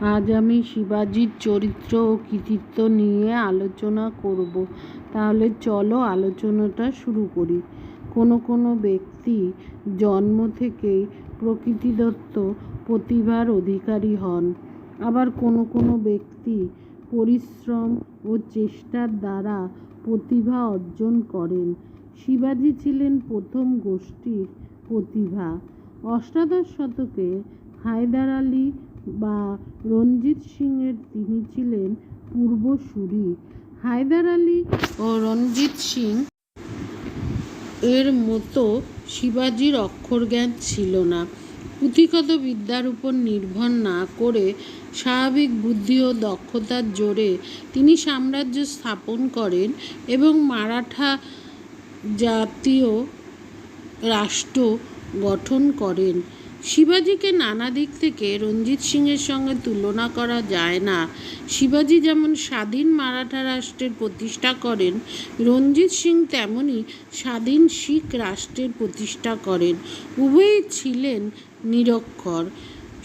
আজ আমি শিবাজির চরিত্র ও কৃতিত্ব নিয়ে আলোচনা করব। তাহলে চলো আলোচনাটা শুরু করি। কোনো ব্যক্তি জন্ম থেকেই প্রকৃতিদত্ত প্রতিভার অধিকারী হন, আবার কোনো ব্যক্তি পরিশ্রম ও চেষ্টার দ্বারা প্রতিভা অর্জন করেন। শিবাজি ছিলেন প্রথম গোষ্ঠীর প্রতিভা। অষ্টাদশ শতকে হায়দার আলী বা রঞ্জিত সিংয়ের তিনি ছিলেন পূর্বসূরি। হায়দার আলী ও রঞ্জিত সিং এর মতো শিবাজির অক্ষরজ্ঞান ছিল না। পুঁথিগত বিদ্যার উপর নির্ভর না করে স্বাভাবিক বুদ্ধি ও দক্ষতার জোরে তিনি সাম্রাজ্য স্থাপন করেন এবং মারাঠা জাতীয় রাষ্ট্র গঠন করেন। শিবাজিকে নানা দিক থেকে রঞ্জিত সিংয়ের সঙ্গে তুলনা করা যায় না। শিবাজি যেমন স্বাধীন মারাঠা রাষ্ট্রের প্রতিষ্ঠা করেন, রঞ্জিত সিং তেমনি স্বাধীন শিখ রাষ্ট্রের প্রতিষ্ঠা করেন। উভয়ই ছিলেন নিরক্ষর।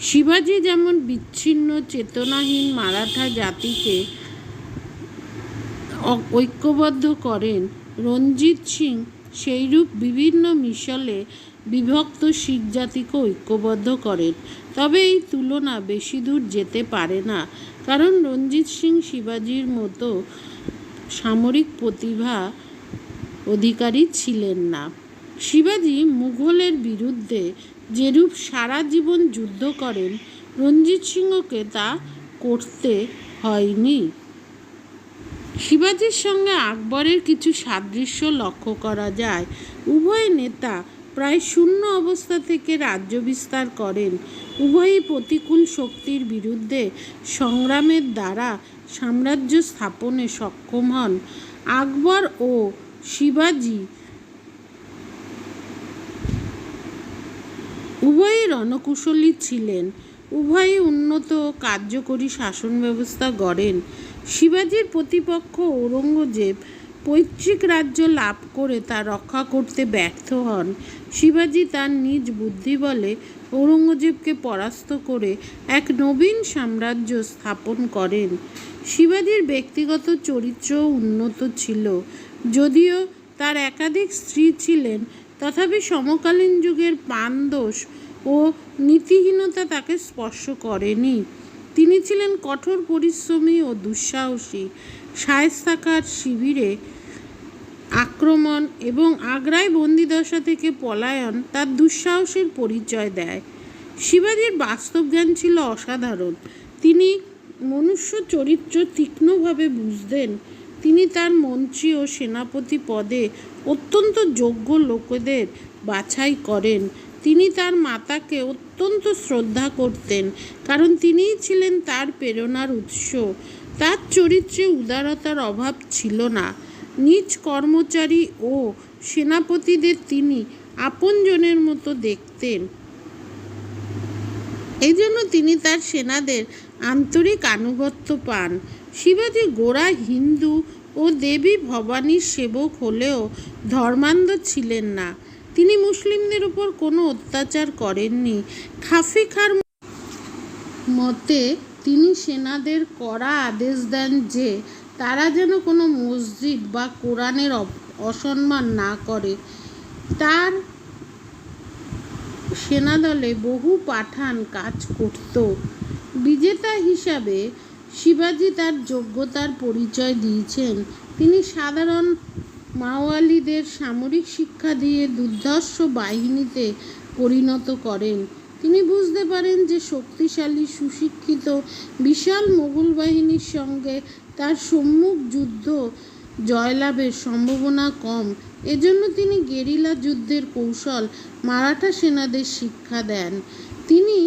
শিবাজি যেমন বিচ্ছিন্ন চেতনাহীন মারাঠা জাতিকে ঐক্যবদ্ধ করেন, রঞ্জিত সিং সেইরূপ বিভিন্ন মিশলে বিভক্ত শিখ জাতিকে ঐক্যবদ্ধ করেন। তবে এই তুলনা বেশি দূর যেতে পারে না, কারণ রঞ্জিত সিং শিবাজির মতো সামরিক প্রতিভা অধিকারী ছিলেন না। শিবাজি মুঘলের বিরুদ্ধে যেরূপ সারা জীবন যুদ্ধ করেন, রঞ্জিত সিংকে তা করতে হয়নি। শিবাজির সঙ্গে আকবরের কিছু সাদৃশ্য লক্ষ্য করা যায়। উভয় নেতা প্রায় শূন্য অবস্থা থেকে রাজ্য বিস্তার করেন। উভয়ই প্রতিকূল শক্তির বিরুদ্ধে সংগ্রামের দ্বারা সাম্রাজ্য স্থাপনে সক্ষম হন। আকবর ও শিবাজি উভয়ই রণকুশলী ছিলেন। উভয়ই উন্নত কার্যকরী শাসন ব্যবস্থা গড়েন। শিবাজির প্রতিপক্ষ ঔরঙ্গজেব পৈতৃক রাজ্য লাভ করে তা রক্ষা করতে ব্যর্থ হন। শিবাজি তার নিজ বুদ্ধিবলে ঔরঙ্গজেবকে পরাস্ত করে এক নবীন সাম্রাজ্য স্থাপন করেন। শিবাজির ব্যক্তিগত চরিত্রও উন্নত ছিল। যদিও তার একাধিক স্ত্রী ছিলেন, তথাপি সমকালীন যুগের পানদোষ ও নীতিহীনতা তাকে স্পর্শ করেনি। তিনি ছিলেন কঠোর পরিশ্রমী ও দুঃসাহসী। শায়েস্তা শিবিরে আক্রমণ এবং আগ্রায় বন্দিদশা থেকে পলায়ন তার দুঃসাহসের পরিচয় দেয়। শিবাজির বাস্তব জ্ঞান ছিল অসাধারণ। তিনি মনুষ্য চরিত্র তীক্ষ্ণভাবে বুঝতেন। তিনি তার মন্ত্রী ও সেনাপতি পদে অত্যন্ত যোগ্য লোকেদের বাছাই করেন। তিনি তার মাতাকে অত্যন্ত শ্রদ্ধা করতেন, কারণ তিনিই ছিলেন তার প্রেরণার উৎস। তার চরিত্রে উদারতার অভাব ছিল না। নিজ কর্মচারী ও সেনাপতিদের তিনি আপনজনের মতো দেখতেন। এই জন্য তিনি তার সেনাদের আন্তরিক আনুগত্য পান। শিবাজি গোড়া হিন্দু ও দেবী ভবানীর সেবক হলেও ধর্মান্ধ ছিলেন না। তিনি মুসলিমদের উপর কোনো অত্যাচার করেননি। খাফি খার মতে তিনি সেনাদের কড়া আদেশ দেন যে তারা যেন কোনো মসজিদ বা কোরআনের অসম্মান না করে। তার সেনাদলে বহু পাঠান কাজ করত। বিজেতা হিসাবে শিবাজি তার যোগ্যতার পরিচয় দিয়েছেন। তিনি সাধারণ মাওয়ালিদের সামরিক শিক্ষা দিয়ে দুর্ধর্ষ বাহিনীতে পরিণত করেন। তিনি বুঝতে পারেন যে শক্তিশালী সুশিক্ষিত বিশাল মোগল বাহিনীর সঙ্গে তার সম্মুখ যুদ্ধ জয়লাভের সম্ভাবনা কম। এজন্য তিনি গেরিলা যুদ্ধের কৌশল মারাঠা সেনাদের শিক্ষা দেন। তিনি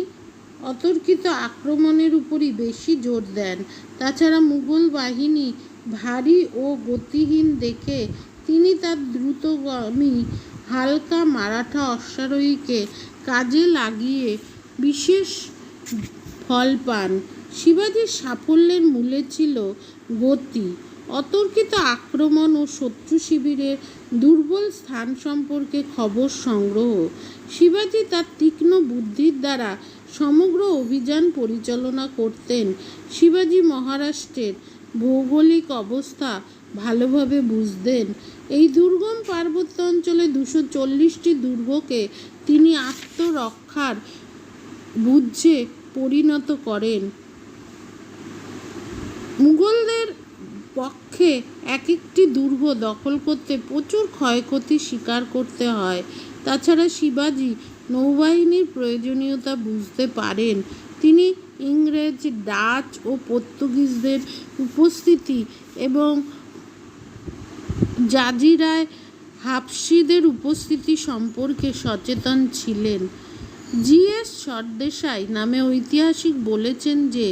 অতর্কিত আক্রমণের উপরই বেশি জোর দেন। তাছাড়া মুঘল বাহিনী ভারী ও গতিহীন দেখে তিনি তার দ্রুতগামী হালকা মারাঠা অশ্বারোহীকে কাজে লাগিয়ে বিশেষ ফল পান। শিবাজির সাফল্যের মূলে ছিল গতি, অতর্কিত আক্রমণ ও শত্রু শিবিরের দুর্বল স্থান সম্পর্কে খবর সংগ্রহ। শিবাজি তার তীক্ষ্ণ বুদ্ধির দ্বারা সমগ্র অভিযান পরিচালনা করতেন। শিবাজি মহারাষ্ট্রের ভৌগোলিক অবস্থা ভালোভাবে বুঝতেন। এই দুর্গম পার্বত্য অঞ্চলে 240টি দুর্গকে তিনি আত্মরক্ষার বুর্জে পরিণত করেন। মুঘলদের পক্ষে এক একটি দুর্গ দখল করতে প্রচুর ক্ষয়ক্ষতি স্বীকার করতে হয়। তাছাড়া শিবাজি নৌবাহিনীর প্রয়োজনীয়তা বুঝতে পারেন। তিনি ইংরেজ, ডাচ ও পর্তুগিজদের উপস্থিতি এবং জাজিরায় হাবশিদের উপস্থিতি সম্পর্কে সচেতন ছিলেন। জি.এস. সরদেশাই নামে ঐতিহাসিক বলেছেন যে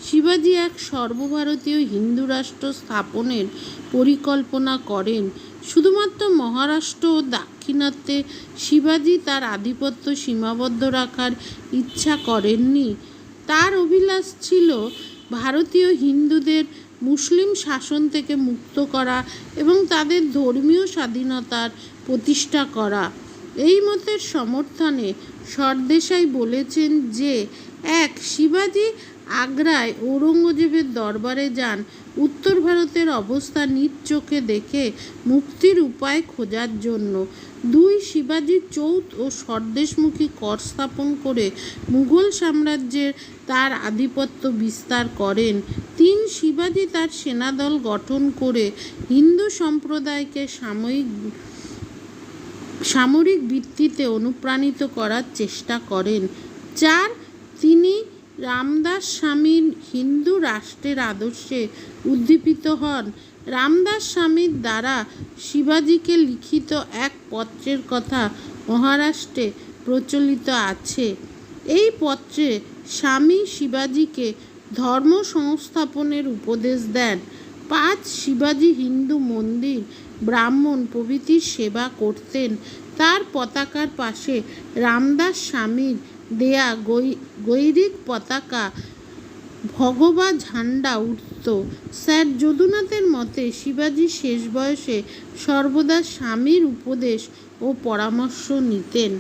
শিবাজি এক সর্বভারতীয় হিন্দু রাষ্ট্র স্থাপনের পরিকল্পনা করেন। শুধুমাত্র মহারাষ্ট্র ও দাক্ষিণাত্যে শিবাজি তার আধিপত্য সীমাবদ্ধ রাখার ইচ্ছা করেননি। তার অভিলাষ ছিল ভারতীয় হিন্দুদের মুসলিম শাসন থেকে মুক্ত করা এবং তাদের ধর্মীয় স্বাধীনতার প্রতিষ্ঠা করা। এই মতের সমর্থনে সরদেশাই বলেছেন যে শিবাজি আগ্রায় ঔরঙ্গজেবের দরবারে যান উত্তর ভারতের অবস্থা নিজ চোখে দেখে মুক্তির উপায় খোঁজার জন্য। 2 শিবাজি চৌথ ও স্বদেশমুখী কর স্থাপন করে মুঘল সাম্রাজ্যে তার আধিপত্য বিস্তার করেন। 3 শিবাজি তার সেনাদল গঠন করে হিন্দু সম্প্রদায়কে সামরিক ভিত্তিতে অনুপ্রাণিত করার চেষ্টা করেন। 4 তিনি রামদাস স্বামীর হিন্দু রাষ্ট্রের আদর্শে উদ্দীপিত হন। রামদাস স্বামীর দ্বারা শিবাজিকে লিখিত এক পত্রের কথা মহারাষ্ট্রে প্রচলিত আছে। এই পত্রে স্বামী শিবাজিকে ধর্ম সংস্থাপনের উপদেশ দেন। 5 শিবাজি হিন্দু মন্দির, ব্রাহ্মণ প্রভৃতির সেবা করতেন। তার পতাকার পাশে রামদাস স্বামীর দেয়া গৈরিক পতাকা ভগবা ঝান্ডা উঠত। স্যার যদুনাথের মতে শিবাজি শেষ বয়সে সর্বদা স্বামীর উপদেশ ও পরামর্শ নিতেন।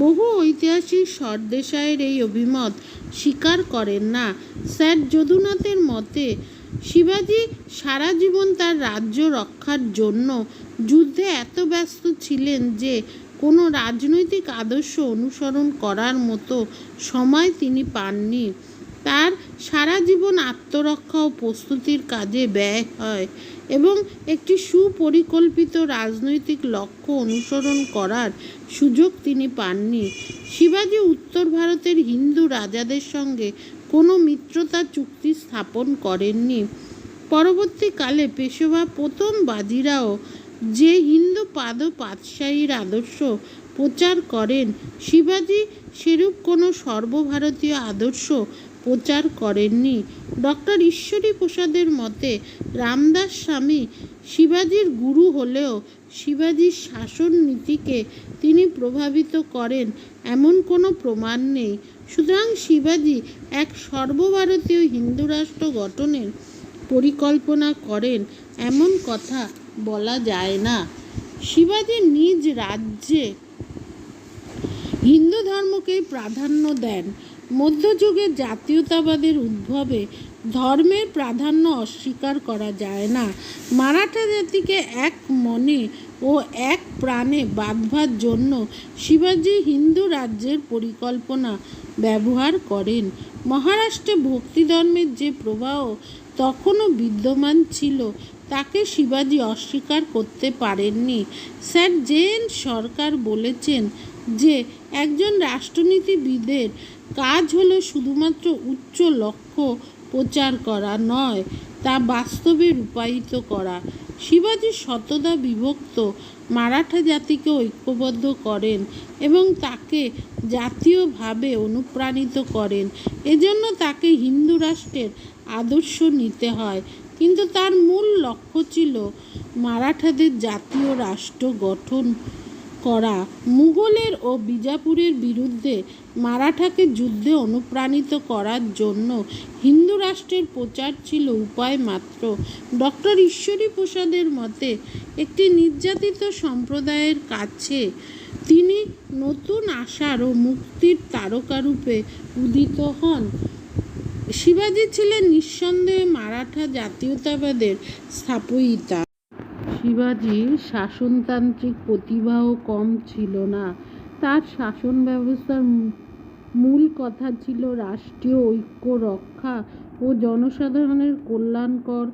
বহু ঐতিহাসিক সরদেশাইয়ের এই অভিমত স্বীকার করেন না। স্যার যদুনাথের মতে শিবাজি সারা জীবন তার রাজ্য রক্ষার জন্য যুদ্ধে এত ব্যস্ত ছিলেন যে কোনো রাজনৈতিক আদর্শ অনুসরণ করার মতো সময় তিনি পাননি। তার সারা জীবন আত্মরক্ষা ও প্রস্তুতির কাজে ব্যয় হয় এবং একটি সুপরিকল্পিত রাজনৈতিক লক্ষ্য অনুসরণ করার সুযোগ তিনি পাননি। শিবাজি উত্তর ভারতের হিন্দু রাজাদের সঙ্গে কোনো মিত্রতা চুক্তি স্থাপন করেননি। পরবর্তীকালে পেশোয়া প্রথম বাজিরাও যে হিন্দু পাদশাহীর আদর্শ প্রচার করেন, শিবাজি সেরূপ কোনো সর্বভারতীয় আদর্শ প্রচার করেননি। ডক্টর ঈশ্বরী প্রসাদের মতে রামদাস স্বামী শিবাজির গুরু হলেও শিবাজির শাসন নীতিকে তিনি প্রভাবিত করেন এমন কোনো প্রমাণ নেই। সুতরাং শিবাজি এক সর্বভারতীয় হিন্দু রাষ্ট্র গঠনের পরিকল্পনা করেন এমন কথা বলা যায় না। শিবাজি নিজ রাজ্যে হিন্দু ধর্মকেই প্রাধান্য দেন। মধ্যযুগে জাতীয়তাবাদের উদ্ভবে ধর্মের প্রাধান্য অস্বীকার করা যায় না। মারাঠা জাতিকে এক মনে ও এক প্রাণে বাঁধবার জন্য শিবাজি হিন্দু রাজ্যের পরিকল্পনা ব্যবহার করেন। মহারাষ্ট্রে ভক্তিধর্মের যে প্রবাহ তখনও বিদ্যমান ছিল তাকে শিবাজি অস্বীকার করতে পারেননি। স্যার জে.এন. সরকার বলেছেন যে একজন রাষ্ট্রনীতিবিদের কাজ হলো শুধুমাত্র উচ্চ লক্ষ্য প্রচার করা নয়, তা বাস্তবে রূপায়িত করা। শিবাজি শতদা বিভক্ত মারাঠা জাতিকে ঐক্যবদ্ধ করেন এবং তাকে জাতীয়ভাবে অনুপ্রাণিত করেন। এজন্য তাকে হিন্দু রাষ্ট্রের আদর্শ নিতে হয়, কিন্তু তার মূল লক্ষ্য ছিল মারাঠাদের জাতীয় রাষ্ট্র গঠন করা। মুঘলের ও বিজাপুরের বিরুদ্ধে মারাঠাকে যুদ্ধে অনুপ্রাণিত করার জন্য হিন্দু রাষ্ট্রের প্রচার ছিল উপায় মাত্র। ডক্টর ঈশ্বরী প্রসাদের মতে একটি নির্যাতিত সম্প্রদায়ের কাছে তিনি নতুন আশার ও মুক্তির তারকারূপে উদিত হন। শিবাজি ছিলেন নিঃসন্দেহে মারাঠা জাতীয়তাবাদের স্থাপয়িতা। শিবাজির শাসনতান্ত্রিক প্রতিভাও কম ছিল না। তার শাসন ব্যবস্থার মূল কথা ছিল রাষ্ট্রীয় ঐক্য রক্ষা ও জনসাধারণের কল্যাণকর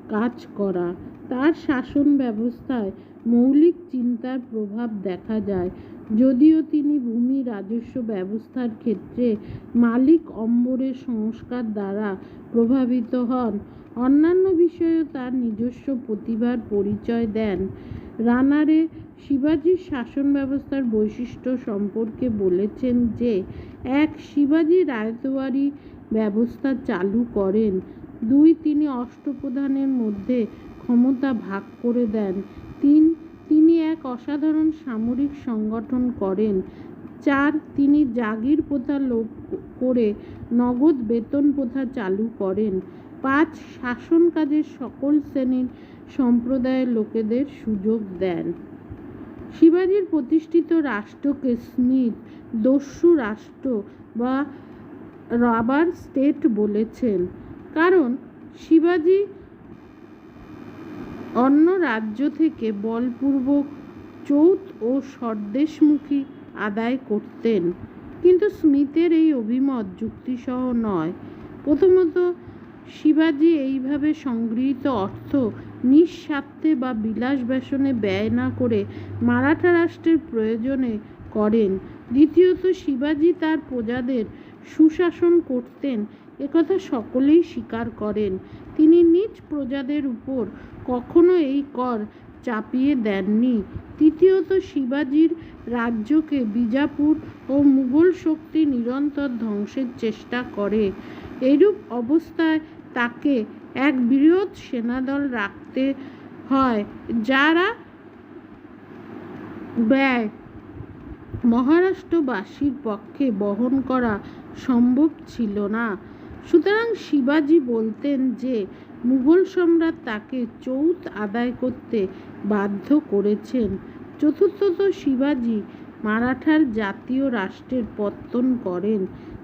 কাজ করা। তার শাসন ব্যবস্থায় মৌলিক চিন্তার প্রভাব দেখা যায়। যদিও তিনি ভূমি রাজস্ব ব্যবস্থার ক্ষেত্রে মালিক অম্বরের সংস্কার দ্বারা প্রভাবিত হন, অন্যান্য বিষয়েও তার নিজস্ব প্রতিভার পরিচয় দেন। রানারে শিবাজির শাসন ব্যবস্থার বৈশিষ্ট্য সম্পর্কে বলেছেন যে, ১. শিবাজি রায়তওয়ারি ব্যবস্থা চালু করেন। ২. তিনি অষ্টপ্রধানের মধ্যে ক্ষমতা ভাগ করে দেন। ৩. তিনি এক অসাধারণ সামরিক সংগঠন করেন। ৪. তিনি জাগির প্রথা লোপ করে নগদ বেতন প্রথা চালু করেন। ৫. শাসন কাজে সকল শ্রেণীর সম্প্রদায়ের লোকেদের সুযোগ দেন। শিবাজির প্রতিষ্ঠিত রাষ্ট্রকে স্মিথ দস্যু রাষ্ট্র বা রাবার স্টেট বলেছেন, কারণ শিবাজি অন্য রাজ্য থেকে বলপূর্বক চৌথ ও স্বদেশমুখী আদায় করতেন। কিন্তু স্মিথের এই অভিমত যুক্তিসহ নয়। প্রথমত, শিবাজি এইভাবে সংগৃহীত অর্থ নিঃস্বার্থে বা বিলাস ব্যসনে ব্যয় না করে মারাঠা রাষ্ট্রের প্রয়োজনে করেন। দ্বিতীয়ত, শিবাজি তার প্রজাদের সুশাসন করতেন, একথা সকলেই স্বীকার করেন। তিনি নিজ প্রজাদের উপর কখনো এই কর চাপিয়ে দেননি। তৃতীয়ত, শিবাজির রাজ্যকে বিজাপুর ও মুঘল শক্তি নিরন্তর ধ্বংসের চেষ্টা করে। এরূপ অবস্থায় তাকে এক বৃহৎ সেনাদল রাখতে হয়, যারা ব্যয় মহারাষ্ট্রবাসীর পক্ষে বহন করা সম্ভব ছিল না। সুতরাং শিবাজি বলতেন যে, মুঘল সম্রাট তাকে চৌথ আদায় করতে বাধ্য করেছেন। চতুর্থত, শিবাজি মারাঠার জাতীয় রাষ্ট্রের পত্তন করেন।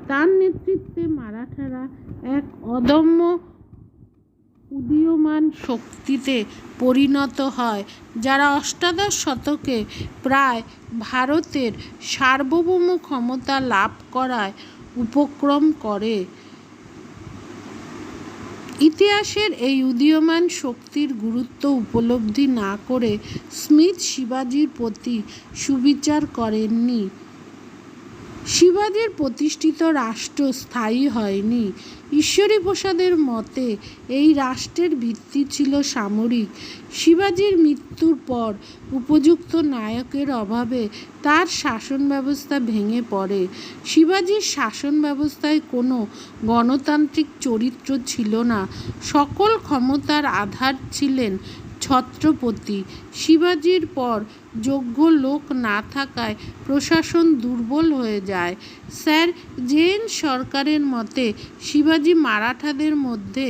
তার নেতৃত্বে মারাঠারা এক অদম্য উদীয়মান শক্তিতে পরিণত হয়, যারা অষ্টাদশ শতকে প্রায় ভারতের সার্বভৌম ক্ষমতা লাভ করার উপক্রম করে। ইতিহাসের এই উদীয়মান শক্তির গুরুত্ব উপলব্ধি না করে স্মিথ শিবাজির প্রতি সুবিচার করেননি। শিবাজির প্রতিষ্ঠিত রাষ্ট্র স্থায়ী হয়নি। ঈশ্বরীপ্রসাদের মতে এই রাষ্ট্রের ভিত্তি ছিল সামরিক। শিবাজির মৃত্যুর পর উপযুক্ত নায়কের অভাবে তার শাসন ব্যবস্থা ভেঙে পড়ে। শিবাজির শাসন ব্যবস্থায় কোনো গণতান্ত্রিক চরিত্র ছিল না। সকল ক্ষমতার আধার ছিলেন ছত্রপতি। শিবাজির পর যোগ্য লোক না থাকায় প্রশাসন দুর্বল হয়ে যায়। স্যার জেন সরকারের মতে, শিবাজি মারাঠাদের মধ্যে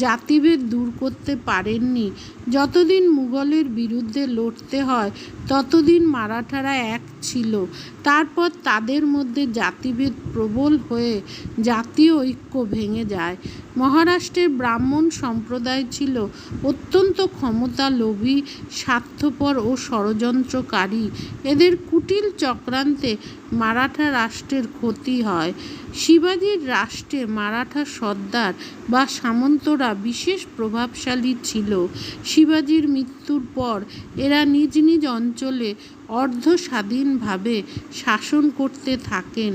জাতিভেদ দূর করতে পারেননি। যতদিন মুঘলের বিরুদ্ধে লড়তে হয় ততদিন মারাঠারা এক ছিল। তারপর তাদের মধ্যে জাতিভেদ প্রবল হয়ে জাতীয় ঐক্য ভেঙে যায়। মহারাষ্ট্রের ব্রাহ্মণ সম্প্রদায় ছিল অত্যন্ত ক্ষমতালোভী, স্বার্থপর ও ষড়যন্ত্রকারী। এদের কুটিল চক্রান্তে মারাঠা রাষ্ট্রের ক্ষতি হয়। শিবাজির রাষ্ট্রে মারাঠা সর্দার বা সামন্তরা বিশেষ প্রভাবশালী ছিল। শিবাজির মৃত্যুর পর এরা নিজ নিজ অঞ্চলে অর্ধস্বাধীনভাবে শাসন করতে থাকেন।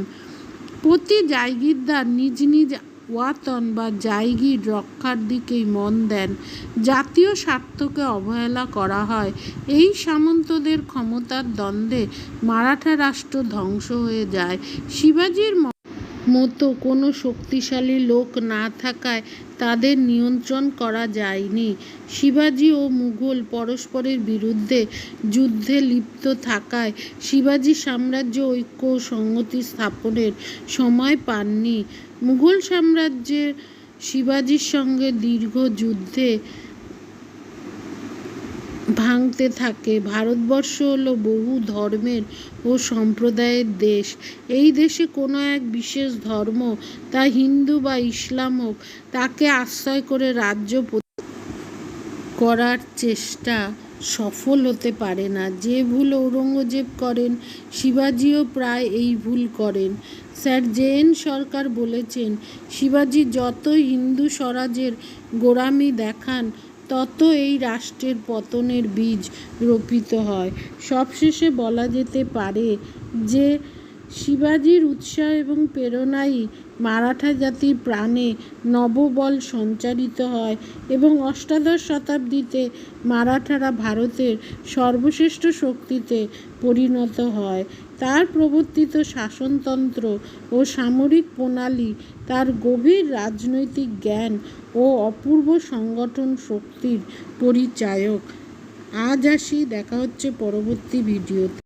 প্রতি জায়গিরদার নিজ নিজ ওয়াতন বা জায়গির রক্ষার দিকেই মন দেন। জাতীয় স্বার্থকে অবহেলা করা হয়। এই সামন্তদের ক্ষমতার দ্বন্দ্বে মারাঠা রাষ্ট্র ধ্বংস হয়ে যায়। শিবাজির মতো কোনো শক্তিশালী লোক না থাকায় তাদের নিয়ন্ত্রণ করা যায়নি। শিবাজি ও মুঘল পরস্পরের বিরুদ্ধে যুদ্ধে লিপ্ত থাকায় শিবাজি সাম্রাজ্য ঐক্য ও সংহতি স্থাপনের সময় পাননি। মুঘল সাম্রাজ্যের শিবাজির সঙ্গে দীর্ঘ যুদ্ধে ভাঙতে থাকে। ভারতবর্ষ হলো বহু ধর্মের ও সম্প্রদায়ের দেশ। এই দেশে কোনো এক বিশেষ ধর্ম, তা হিন্দু বা ইসলাম হোক, তাকে আশ্রয় করে রাজ্য করার চেষ্টা সফল হতে পারে না। যে ভুল ঔরঙ্গজেব করেন, শিবাজিও প্রায় এই ভুল করেন। স্যার জে.এন. সরকার বলেছেন, শিবাজি যত হিন্দু স্বরাজের গোঁড়ামি দেখান, তত এই রাষ্ট্রের পতনের বীজ রোপিত হয়। সবশেষে বলা যেতে পারে যে শিবাজির উৎসাহ এবং প্রেরণাই মারাঠা জাতির প্রাণে নববল সঞ্চারিত হয় এবং অষ্টাদশ শতাব্দীতে মারাঠারা ভারতের সর্বশ্রেষ্ঠ শক্তিতে পরিণত হয়। তার প্রবর্তিত শাসনতন্ত্র ও সামরিক প্রণালী, তার গভীর রাজনৈতিক জ্ঞান ও অপূর্ব সংগঠন শক্তির পরিচায়ক। আজ আসি, দেখা হচ্ছে পরবর্তী ভিডিওতে।